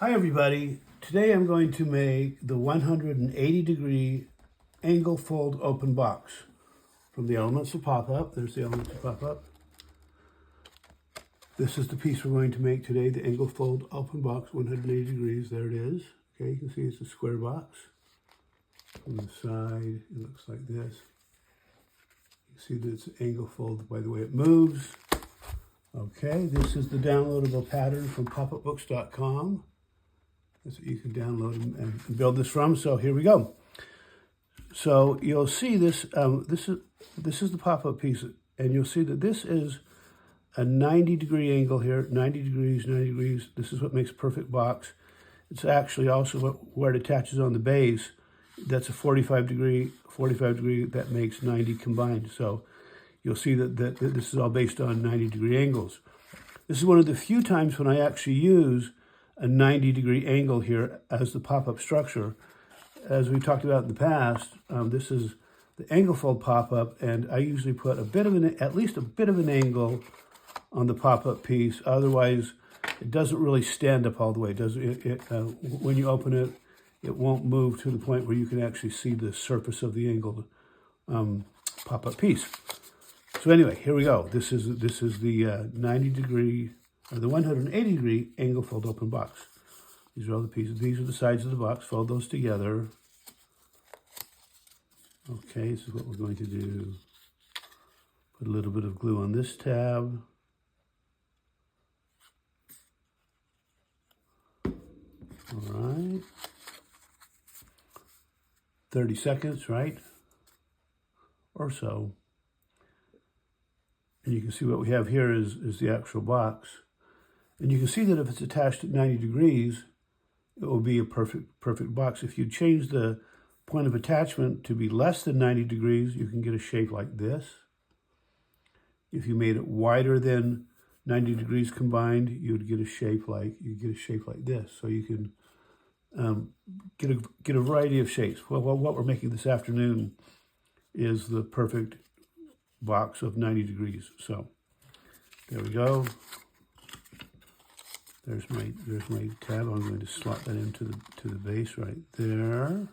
Hi everybody, today I'm going to make the 180 degree angle fold open box from the Elements of Pop-Up. There's the Elements of Pop-Up. This is the piece we're going to make today, the angle fold open box, 180 degrees, there it is. Okay, you can see it's a square box. From the side, it looks like this. You can see that it's angle fold by the way it moves. Okay, this is the downloadable pattern from popupbooks.com. So you can download and build this from. So here we go. So you'll see this. This is the pop-up piece, and you'll see that this is a 90 degree angle here. 90 degrees, 90 degrees. This is what makes a perfect box. It's actually also where it attaches on the base. That's a 45 degree. That makes 90 combined. So you'll see that this is all based on 90 degree angles. This is one of the few times when I actually use a 90 degree angle here as the pop-up structure. As we talked about in the past, this is the angle fold pop-up, and I usually put at least a bit of an angle on the pop-up piece. Otherwise, it doesn't really stand up all the way. When you open it, it won't move to the point where you can actually see the surface of the angled pop-up piece. So anyway, here we go. This is the 90 degree. The 180 degree angle fold open box. These are all the pieces. These are the sides of the box. Fold those together. Okay, this is what we're going to do. Put a little bit of glue on this tab. All right. 30 seconds, right? Or so. And you can see what we have here is the actual box. And you can see that if it's attached at 90 degrees, it will be a perfect box. If you change the point of attachment to be less than 90 degrees, you can get a shape like this. If you made it wider than 90 degrees combined, you'd get a shape like this. So you can get a variety of shapes. Well, what we're making this afternoon is the perfect box of 90 degrees. So there we go. There's my tab. I'm going to slot that into the base right there.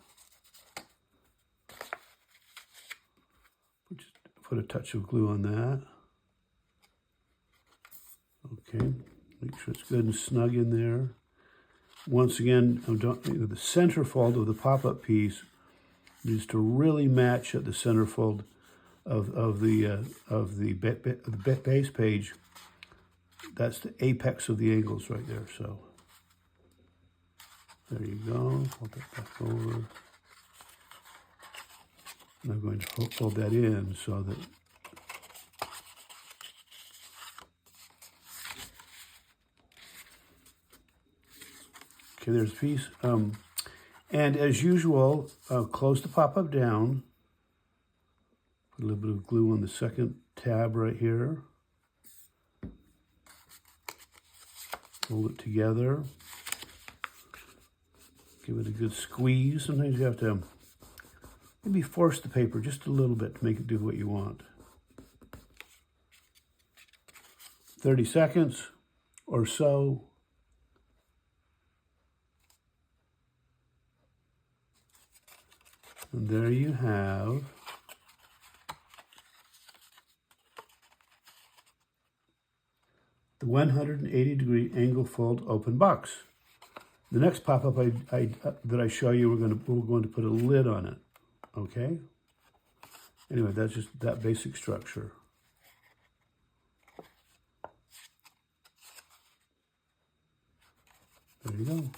Just put a touch of glue on that. Okay, make sure it's good and snug in there. Once again, the center fold of the pop-up piece needs to really match at the center fold of the base page. That's the apex of the angles right there. So there you go. Hold that back over. And I'm going to fold that in so that okay, there's a piece. And as usual, close the pop-up down. Put a little bit of glue on the second tab right here. Hold it together. Give it a good squeeze. Sometimes you have to maybe force the paper just a little bit to make it do what you want. 30 seconds or so. And there you have the 180 degree angle fold open box. The next pop-up that I show you, we're going to put a lid on it. Okay? Anyway, that's just that basic structure. There you go.